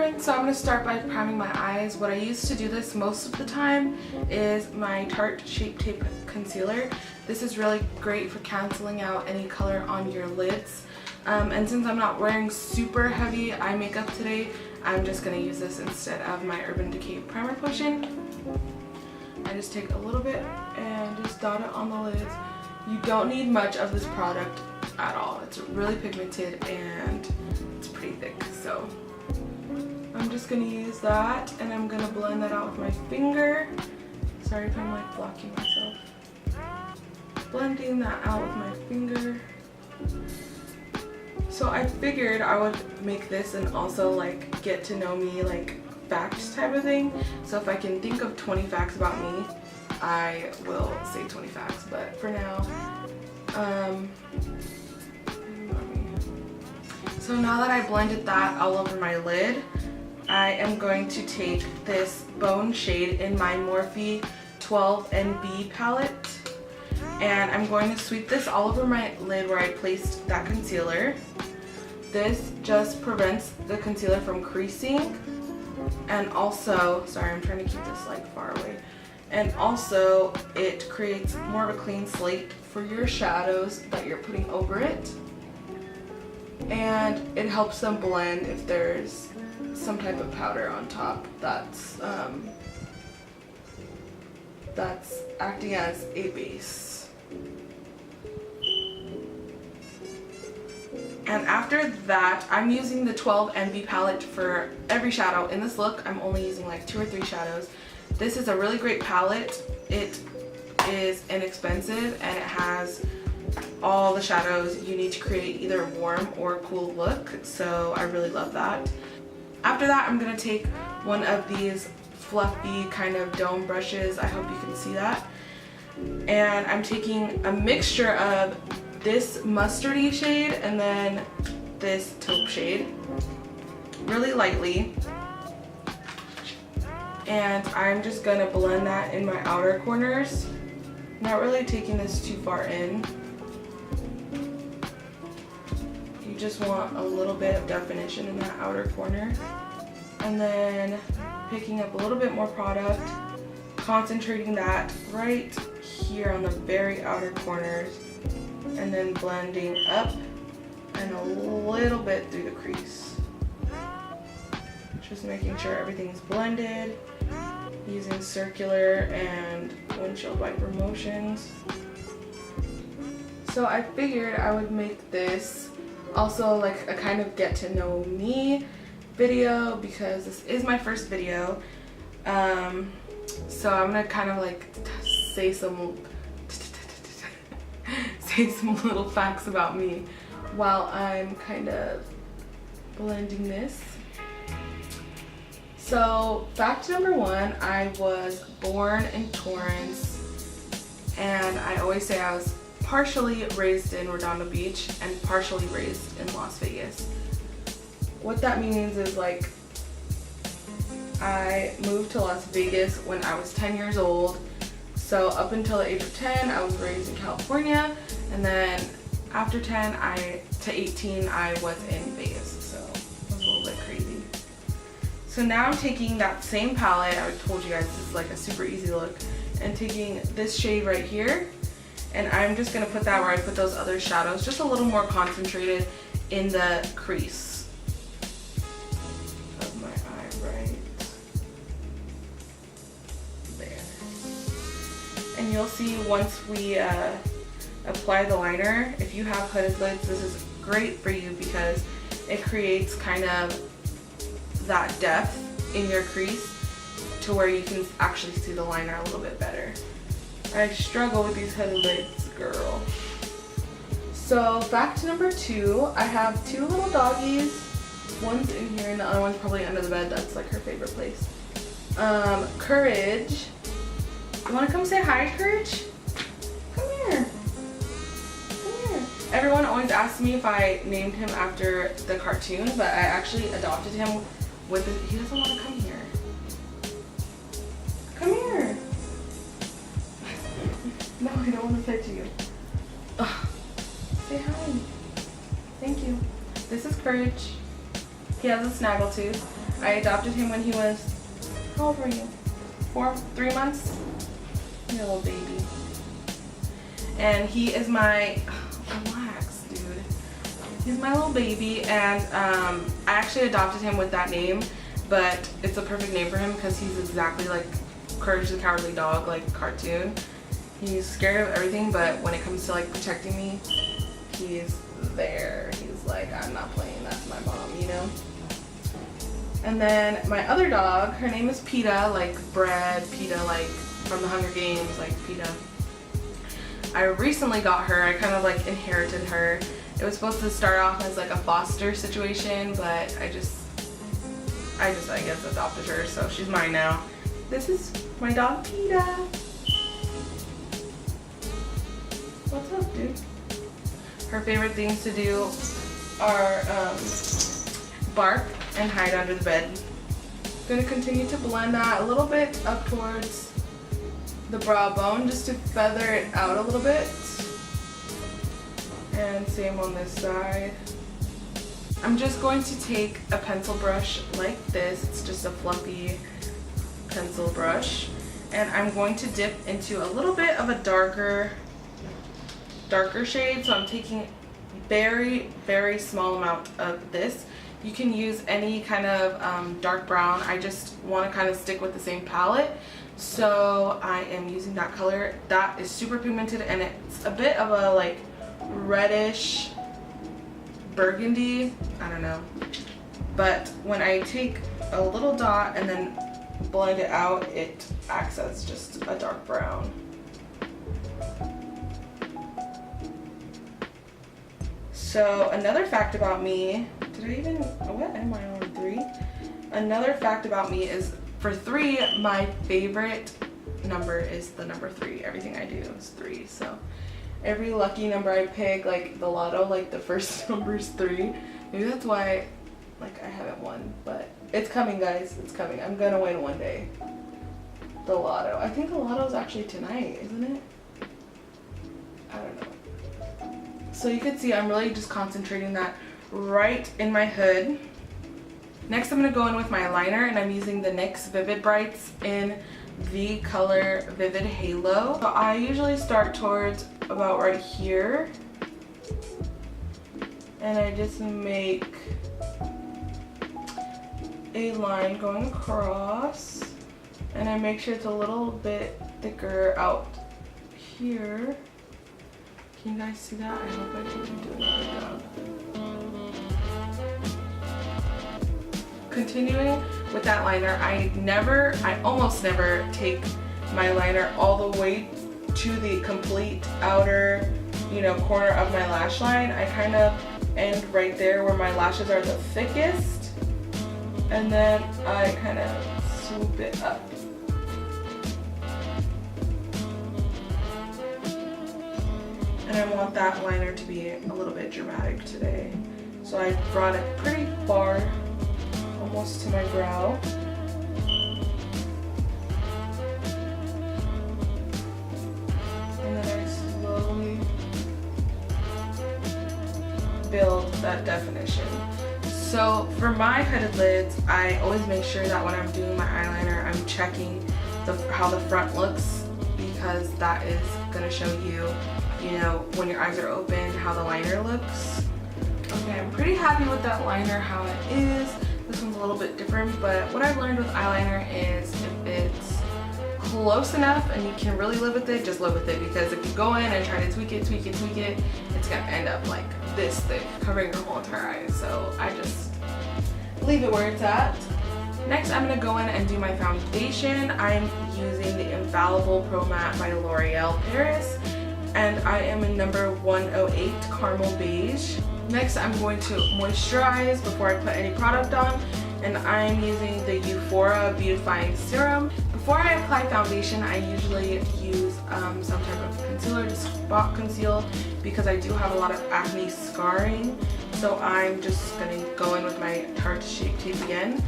everyone, so I'm going to start by priming my eyes. What I use to do this most of the time is my Tarte Shape Tape Concealer. This is really great for canceling out any color on your lids. And since I'm not wearing super heavy eye makeup today, I'm just going to use this instead of my Urban Decay Primer Potion. I just take a little bit and just dot it on the lids. You don't need much of this product at all. It's really pigmented and it's pretty thick, so I'm just gonna use that and I'm gonna blend that out with my finger. Sorry if I'm like blocking myself. Blending that out with my finger. So I figured I would make this and also like get to know me like facts type of thing. So if I can think of 20 facts about me, I will say 20 facts, but for now, so now that I blended that all over my lid, I am going to take this Bone shade in my Morphe 12NB palette, and I'm going to sweep this all over my lid where I placed that concealer. This just prevents the concealer from creasing, and also, sorry, I'm trying to keep this like far away, and also it creates more of a clean slate for your shadows that you're putting over it, and it helps them blend if there's some type of powder on top that's acting as a base. And after that, I'm using the 12NB palette for every shadow. In this look, I'm only using like 2 or 3 shadows. This is a really great palette. It is inexpensive and it has all the shadows you need to create either a warm or a cool look, so I really love that. After that, I'm going to take one of these fluffy kind of dome brushes. I hope you can see that. And I'm taking a mixture of this mustardy shade and then this taupe shade really lightly, and I'm just gonna blend that in my outer corners, not really taking this too far in. You just want a little bit of definition in that outer corner, and then picking up a little bit more product, concentrating that right here on the very outer corners, and then blending up and a little bit through the crease. Just making sure everything's blended, using circular and windshield wiper motions. So I figured I would make this also like a kind of get to know me video because this is my first video. So I'm gonna kind of like say some little facts about me while I'm kind of blending this. So fact number 1, I was born in Torrance, and I always say I was partially raised in Redondo Beach and partially raised in Las Vegas. What that means is like I moved to Las Vegas when I was 10 years old. So up until the age of 10, I was raised in California, and then after 10 to 18, I was in Vegas, so it was a little bit crazy. So now I'm taking that same palette, I told you guys this is like a super easy look, and taking this shade right here, and I'm just going to put that where I put those other shadows, just a little more concentrated in the crease of my eye right there. And you'll see once we apply the liner, if you have hooded lids, this is great for you because it creates kind of that depth in your crease to where you can actually see the liner a little bit better. I struggle with these hooded lids, girl. So fact number 2, I have 2 little doggies. One's in here and the other one's probably under the bed. That's like her favorite place. Courage. You want to come say hi, Courage? Come here. Come here. Everyone always asks me if I named him after the cartoon, but I actually adopted him with he doesn't want to come here. Come here. No, I don't want to pet you. Ugh. Say hi. Thank you. This is Courage. He has a snaggletooth. I adopted him when he was, how old were you? 3 months? You're a little baby. And he is my, relax dude. He's my little baby, and I actually adopted him with that name, but it's a perfect name for him because he's exactly like Courage the Cowardly Dog, like cartoon. He's scared of everything, but when it comes to like protecting me, he's there. He's like, I'm not playing, that's my mom, you know? And then my other dog, her name is Peta, like bread, Peta, like from the Hunger Games, like Peta. I recently got her, I kind of like inherited her. It was supposed to start off as like a foster situation, but I guess adopted her, so she's mine now. This is my dog Peta. What's up, dude? Her favorite things to do are bark and hide under the bed. I'm gonna continue to blend that a little bit up towards the brow bone just to feather it out a little bit. And same on this side. I'm just going to take a pencil brush like this. It's just a fluffy pencil brush. And I'm going to dip into a little bit of a darker shade. So I'm taking very, very small amount of this. You can use any kind of dark brown. I just want to kind of stick with the same palette. So I am using that color. That is super pigmented and it's a bit of a like reddish burgundy, I don't know. But when I take a little dot and then blend it out, it acts as just a dark brown. So another fact about me, what am I on 3? Another fact about me is for 3, my favorite number is the number 3. Everything I do is 3. So every lucky number I pick, like the lotto, like the first number is 3. Maybe that's why like I haven't won, but it's coming, guys. It's coming. I'm gonna win one day. The lotto. I think the lotto is actually tonight, isn't it? I don't know. So you can see I'm really just concentrating that right in my hood. Next I'm going to go in with my liner, and I'm using the NYX Vivid Brights in the color Vivid Halo. So I usually start towards about right here, and I just make a line going across, and I make sure it's a little bit thicker out here. Can you guys see that? I hope I keep doing a good job. Continuing with that liner, I almost never take my liner all the way to the complete outer, corner of my lash line. I kind of end right there where my lashes are the thickest, and then I kind of swoop it up. And I want that liner to be a little bit dramatic today. So I brought it pretty far, almost to my brow. And then I slowly build that definition. So for my hooded lids, I always make sure that when I'm doing my eyeliner, I'm checking how the front looks, because that is going to show you, when your eyes are open, how the liner looks. Okay, I'm pretty happy with that liner, how it is. This one's a little bit different, but what I've learned with eyeliner is if it's close enough and you can really live with it, just live with it, because if you go in and try to tweak it, it's gonna end up like this thick, covering your whole entire eye. So I just leave it where it's at. Next, I'm gonna go in and do my foundation. I'm using the Infallible Pro Matte by L'Oreal Paris, and I am in number 108 Caramel Beige. Next, I'm going to moisturize before I put any product on, and I'm using the Euphoria Beautifying Serum. Before I apply foundation, I usually use some type of concealer to spot conceal, because I do have a lot of acne scarring. So I'm just going to go in with my Tarte Shape Tape again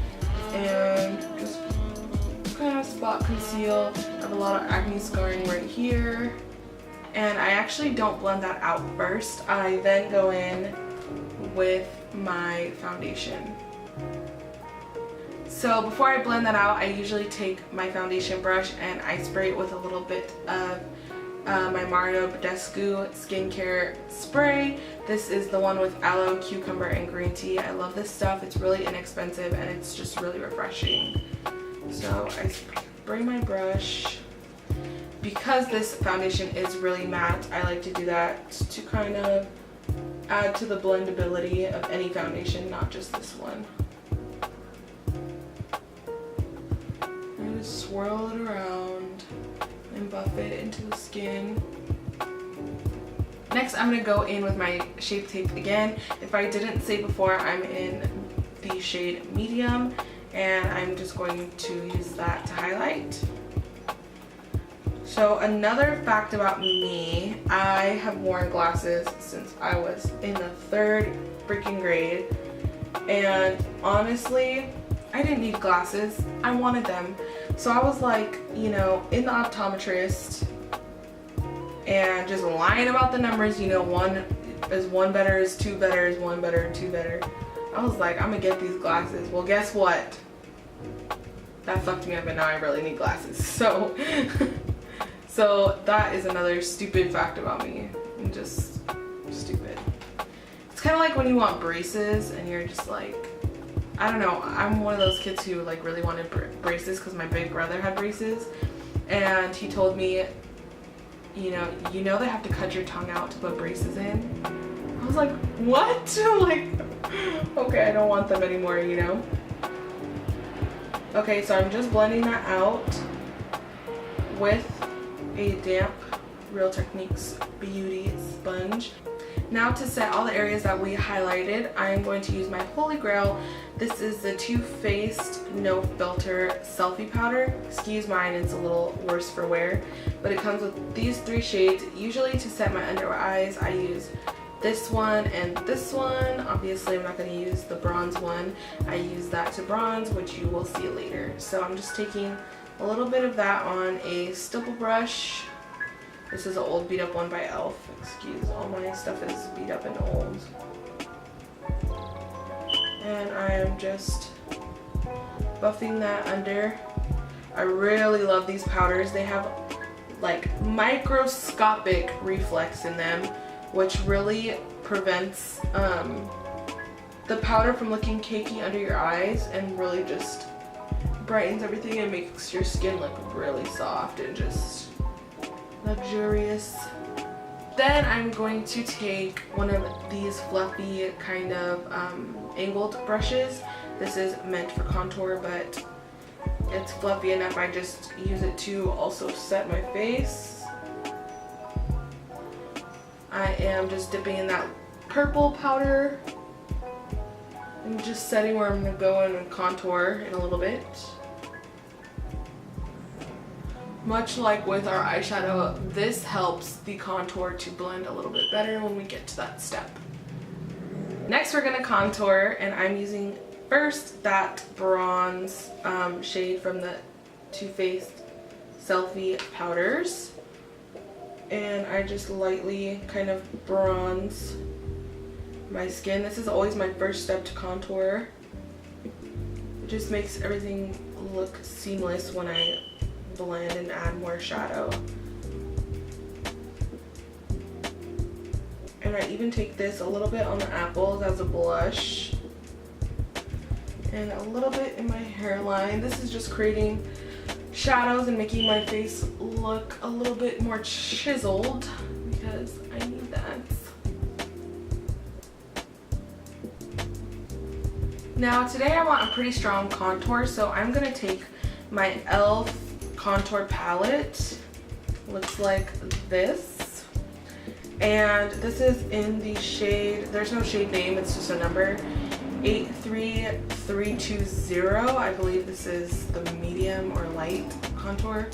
and just kind of spot conceal. I have a lot of acne scarring right here. And I actually don't blend that out first. I then go in with my foundation. So before I blend that out, I usually take my foundation brush and I spray it with a little bit of my Mario Badescu skincare spray. This is the one with aloe, cucumber, and green tea. I love this stuff. It's really inexpensive and it's just really refreshing. So I spray my brush. Because this foundation is really matte, I like to do that to kind of add to the blendability of any foundation, not just this one. And just swirl it around and buff it into the skin. Next, I'm going to go in with my Shape Tape again. If I didn't say before, I'm in the shade Medium, and I'm just going to use that to highlight. So another fact about me, I have worn glasses since I was in the 3rd freaking grade, and honestly, I didn't need glasses. I wanted them. So I was like, you know, in the optometrist and just lying about the numbers, you know, 1 is 1 better, is 2 better, is 1 better, 2 better. I was like, I'm gonna get these glasses. Well, guess what? That fucked me up and now I really need glasses. So so that is another stupid fact about me. I'm just stupid. It's kind of like when you want braces and you're just like, I don't know, I'm one of those kids who like really wanted braces because my big brother had braces, and he told me, you know they have to cut your tongue out to put braces in. I was like, what? Like, okay, I don't want them anymore, you know? Okay, so I'm just blending that out with a damp Real Techniques Beauty sponge. Now to set all the areas that we highlighted, I'm going to use my Holy Grail. This is the Too Faced No Filter Selfie Powder. Excuse mine, it's a little worse for wear. But it comes with these 3 shades. Usually to set my under eyes, I use this one and this one. Obviously, I'm not going to use the bronze one. I use that to bronze, which you will see later. So I'm just taking a little bit of that on a stipple brush. This is an old beat up one by E.l.f. Excuse, all my stuff is beat up and old. And I am just buffing that under. I really love these powders. They have like microscopic reflex in them, which really prevents the powder from looking cakey under your eyes and really just brightens everything and makes your skin look really soft and just luxurious. Then I'm going to take one of these fluffy kind of angled brushes. This is meant for contour, but it's fluffy enough. I just use it to also set my face. I am just dipping in that purple powder and just setting where I'm going to go in and contour in a little bit. Much like with our eyeshadow, this helps the contour to blend a little bit better when we get to that step. Next we're going to contour, and I'm using first that bronze shade from the Too Faced Selfie Powders. And I just lightly kind of bronze my skin. This is always my first step to contour. It just makes everything look seamless when I blend and add more shadow. And I even take this a little bit on the apples as a blush and a little bit in my hairline. This is just creating shadows and making my face look a little bit more chiseled because I need that. Now today I want a pretty strong contour, so I'm going to take my e.l.f. contour palette. Looks like this. And this is in the shade, there's no shade name, it's just a number, 83320. I believe this is the medium or light contour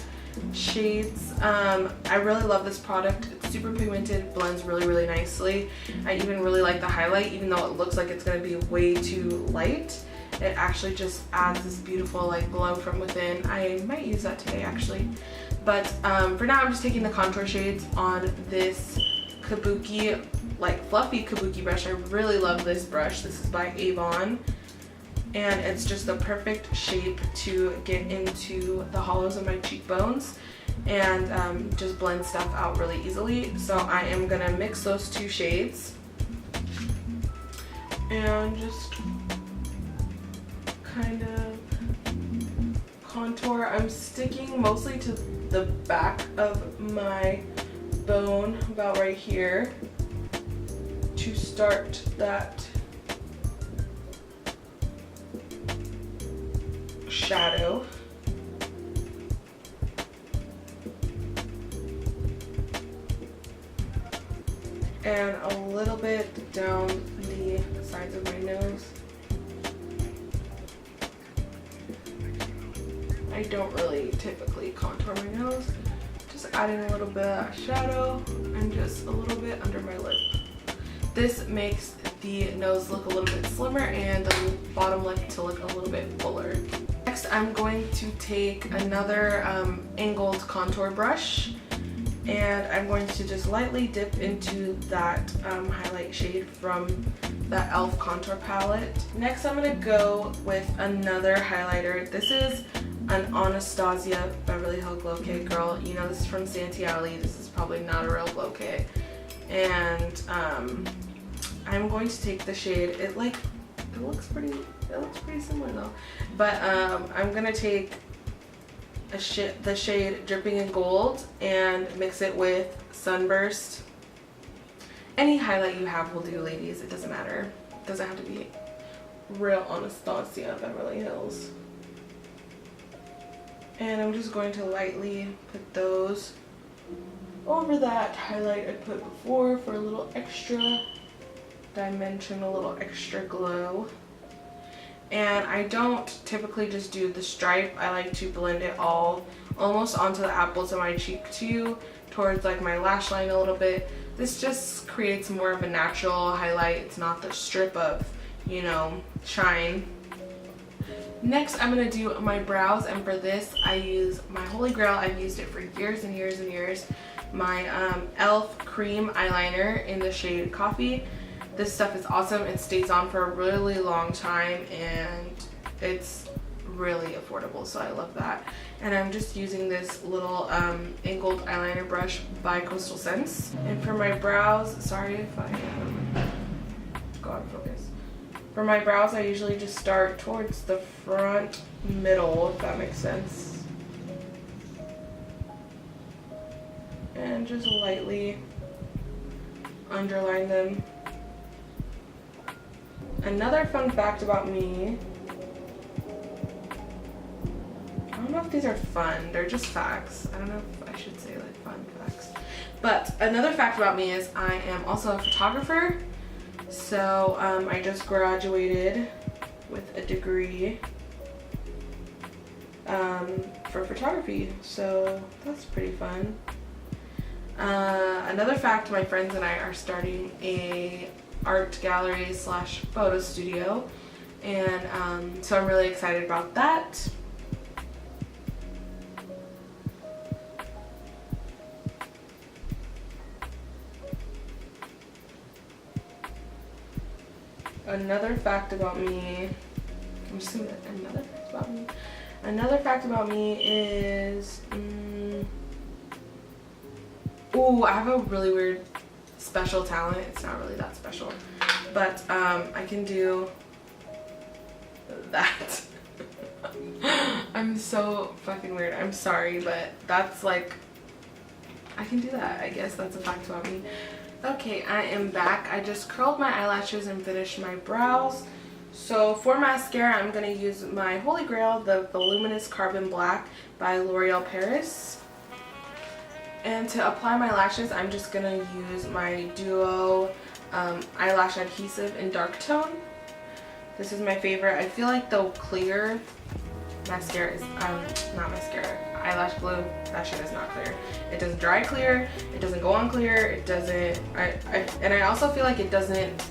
shades. I really love this product. It's super pigmented, blends really nicely. I even really like the highlight, even though it looks like it's going to be way too light. It actually just adds this beautiful like glow from within. I might use that today actually. But for now I'm just taking the contour shades on this kabuki, like fluffy kabuki brush. I really love this brush. This is by Avon. and it's just the perfect shape to get into the hollows of my cheekbones and just blend stuff out really easily. So I am gonna mix those two shades and just kind of contour. I'm sticking mostly to the back of my bone, about right here, to start that shadow. And a little bit down the sides of my nose. I don't really typically contour my nose. Just adding a little bit of shadow and just a little bit under my lip. This makes the nose look a little bit slimmer and the bottom lip to look a little bit fuller. Next, I'm going to take another angled contour brush, and I'm going to just lightly dip into that highlight shade from that e.l.f. contour palette. Next, I'm going to go with another highlighter. This is an Anastasia Beverly Hills Glow Kit. Girl, you know this is from Santee Alley. This is probably not a real glow kit. And I'm going to take the shade. It looks pretty similar though. But I'm gonna take the shade Dripping in Gold and mix it with Sunburst. Any highlight you have will do, ladies. It doesn't matter. It doesn't have to be real Anastasia Beverly Hills. And I'm just going to lightly put those over that highlight I put before for a little extra dimension, a little extra glow. And I don't typically just do the stripe. I like to blend it all almost onto the apples of my cheek too, towards like my lash line a little bit. This just creates more of a natural highlight. It's not the strip of, you know, shine. Next, I'm gonna do my brows, and for this I use my holy grail. I've used it for years and years and years. My e.l.f. cream eyeliner in the shade Coffee. This stuff is awesome. It stays on for a really long time and it's really affordable, so I love that. And I'm just using this little angled eyeliner brush by Coastal Scents. And for my brows, sorry if I go out of focus. For my brows, I usually just start towards the front middle, if that makes sense. And just lightly underline them. Another fun fact about me, I don't know if these are fun, they're just facts. I don't know if I should say like fun facts. But another fact about me is I am also a photographer. So I just graduated with a degree for photography. So that's pretty fun. Another fact, my friends and I are starting a art gallery slash photo studio, and so I'm really excited about that. Another fact about me, I'm just gonna, another fact about me is, ooh, I have a really weird special talent. It's not really that special, but I can do that. I'm so fucking weird. I'm sorry, but that's like, I can do that. I guess that's a fact about me. Okay, I am back. I just curled my eyelashes and finished my brows. So for mascara, I'm going to use my holy grail, the Voluminous Carbon Black by L'Oreal Paris. And to apply my lashes, I'm just going to use my Duo eyelash adhesive in dark tone. This is my favorite. I feel like the clear mascara is, not mascara, eyelash glue, that shit is not clear. It doesn't dry clear, it doesn't go on clear, it doesn't, and I also feel like it doesn't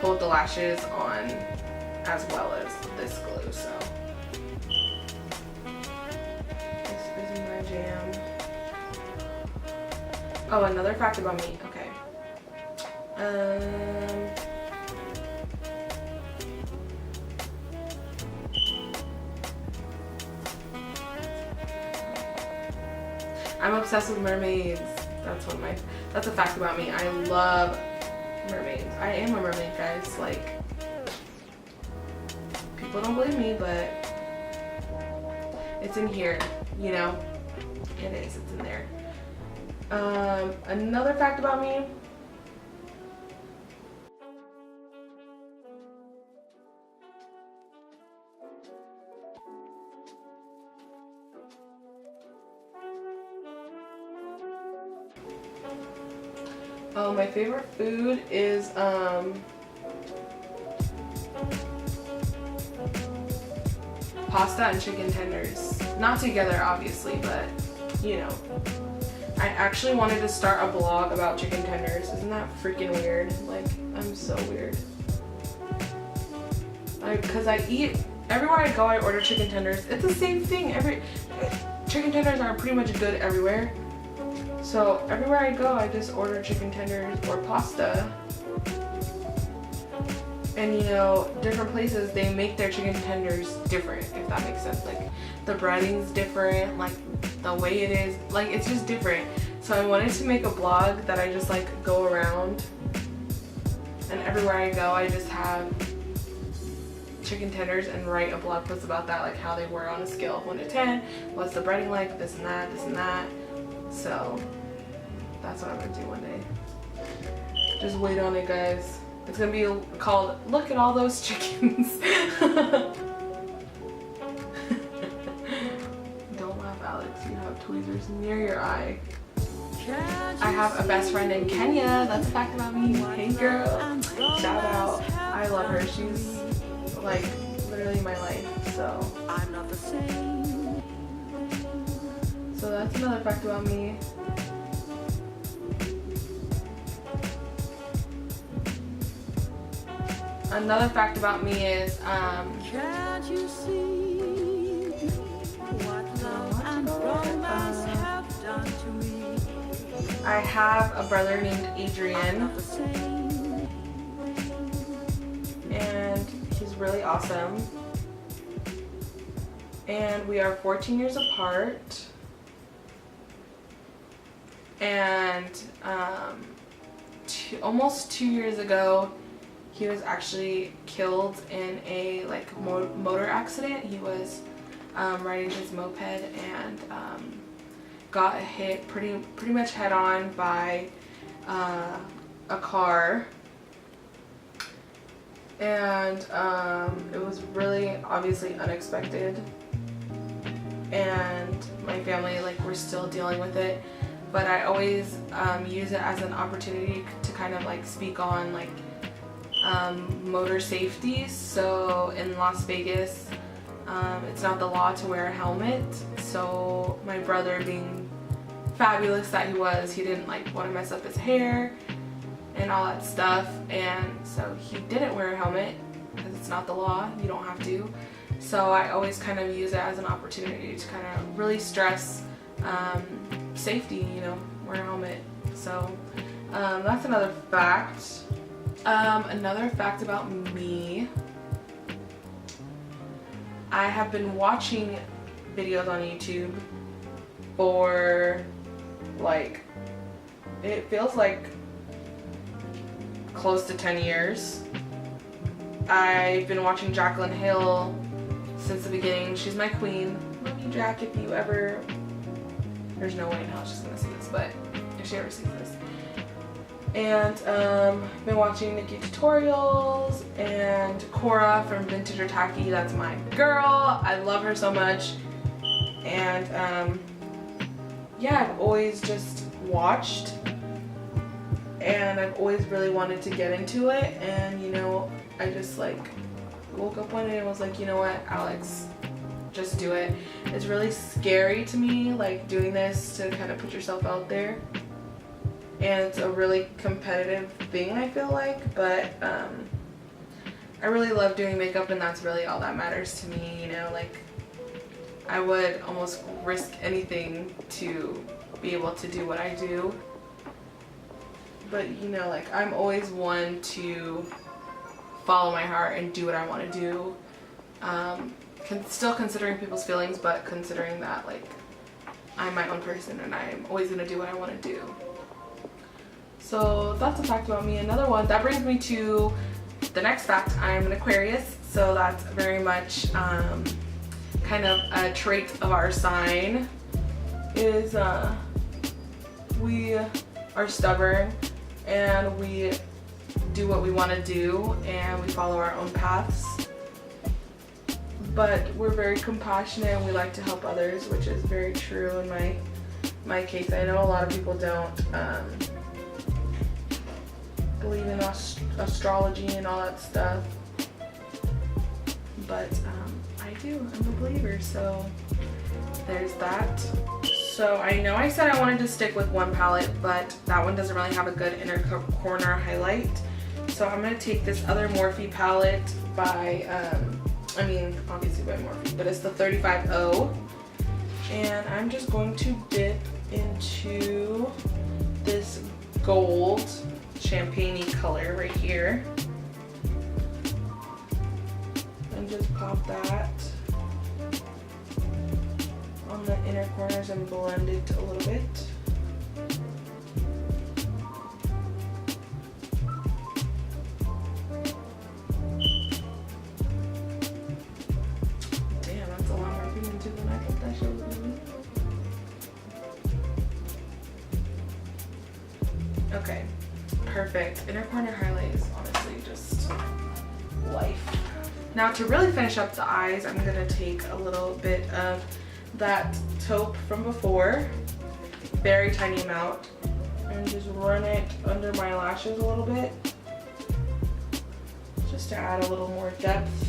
hold the lashes on as well as this glue, so. This is my jam. Oh, another fact about me, okay. I'm obsessed with mermaids. That's a fact about me. I love mermaids. I am a mermaid, guys. Like, people don't believe me, but it's in here, you know? It is, it's in there. Another fact about me. Oh, my favorite food is pasta and chicken tenders. Not together, obviously, but you know. I actually wanted to start a blog about chicken tenders. Isn't that freaking weird? Like, I'm so weird. Because I eat, everywhere I go I order chicken tenders. It's the same thing. Chicken tenders are pretty much good everywhere. So everywhere I go I just order chicken tenders or pasta. And you know, different places they make their chicken tenders different, if that makes sense. Like the breading's different, like the way it is, like it's just different. So I wanted to make a blog that I just like go around, and everywhere I go I just have chicken tenders and write a blog post about that, like how they were on a scale of 1 to 10, what's the breading like, this and that, this and that. So that's what I'm gonna do one day. Just wait on it, guys. It's gonna be called "Look at All Those Chickens." Don't laugh, Alex. You have tweezers near your eye. I have a best friend in Kenya. That's a fact about me. Hey girl. Shout out. I love her. She's like literally my life. So that's another fact about me. Another fact about me is can't you see what love and romance have done to me? I have a brother named Adrian, and he's really awesome. And we are 14 years apart. And almost 2 years ago, he was actually killed in a motor accident. He was riding his moped and got hit pretty much head on by a car. And it was really obviously unexpected. And my family, we're still dealing with it. But I always use it as an opportunity to kind of speak on motor safety. So in Las Vegas, it's not the law to wear a helmet. So my brother, being fabulous that he was, he didn't want to mess up his hair and all that stuff. And so he didn't wear a helmet because it's not the law. You don't have to. So I always kind of use it as an opportunity to kind of really stress safety, wear a helmet. So that's another fact. Another fact about me, I have been watching videos on YouTube for it feels like close to 10 years. I've been watching Jaclyn Hill since the beginning. She's my queen. Love you, Jack, if you ever... There's no way in hell she's gonna see this, but if she ever sees this. And been watching Nikki tutorials and Cora from Vintage or Tacky. That's my girl. I love her so much. And yeah, I've always just watched, and I've always really wanted to get into it. And I just woke up one day and was like, you know what, Alex, just do it. It's really scary to me, doing this, to kind of put yourself out there. And it's a really competitive thing, I feel like, but I really love doing makeup, and that's really all that matters to me, I would almost risk anything to be able to do what I do. But I'm always one to follow my heart and do what I want to do. Still considering people's feelings, but considering that I'm my own person and I'm always gonna do what I want to do. So that's a fact about me. Another one that brings me to the next fact. I'm an Aquarius, so that's very much kind of a trait of our sign is we are stubborn and we do what we want to do and we follow our own paths. But we're very compassionate and we like to help others, which is very true in my case. I know a lot of people don't believe in astrology and all that stuff, but I do. I'm a believer, so there's that. So I know I said I wanted to stick with one palette, but that one doesn't really have a good inner corner highlight. So I'm going to take this other Morphe palette by, obviously by Morphe, but it's the 35O. And I'm just going to dip into this gold champagne-y color right here. And just pop that on the inner corners and blend it a little bit. Damn, that's a lot more pigmented than I thought that shit was gonna be. Okay, perfect. Inner corner highlight is honestly just life. Now to really finish up the eyes, I'm gonna take a little bit of that taupe from before, very tiny amount, and just run it under my lashes a little bit, just to add a little more depth.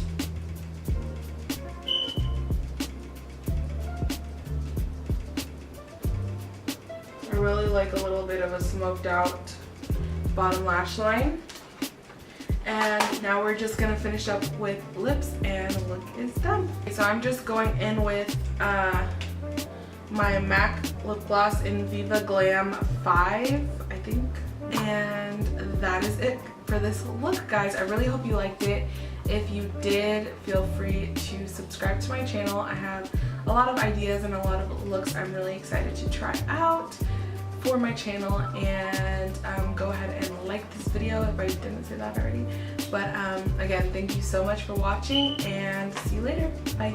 I really like a little bit of a smoked out bottom lash line. And now we're just gonna finish up with lips and the look is done. So I'm just going in with my MAC lip gloss in Viva Glam 5, I think. And that is it for this look, guys. I really hope you liked it. If you did, feel free to subscribe to my channel. I have a lot of ideas and a lot of looks I'm really excited to try out for my channel, and go ahead and like this video if I didn't say that already. But again, thank you so much for watching and see you later. Bye.